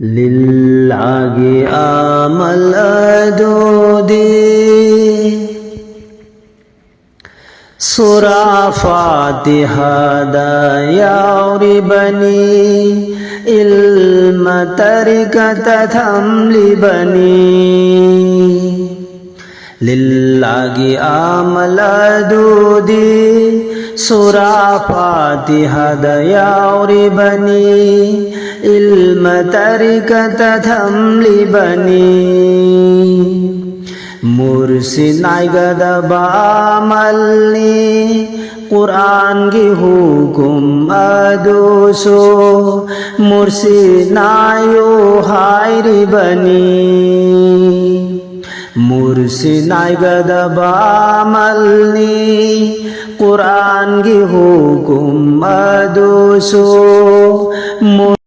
للعقي آمل أدودي سورة فاتحة دا يوربني علم تركة تملبني للعقي آمل أدودي سورة فاتحة دا يوربني علم تركة تملبني मुर्शिद नाइगद बामलनी कुरान की हुकुम अदोसो मुर्शिद नायो हायरी बनी मुर्शिद नाइगद बामलनी कुरान की हुकुम अदोसो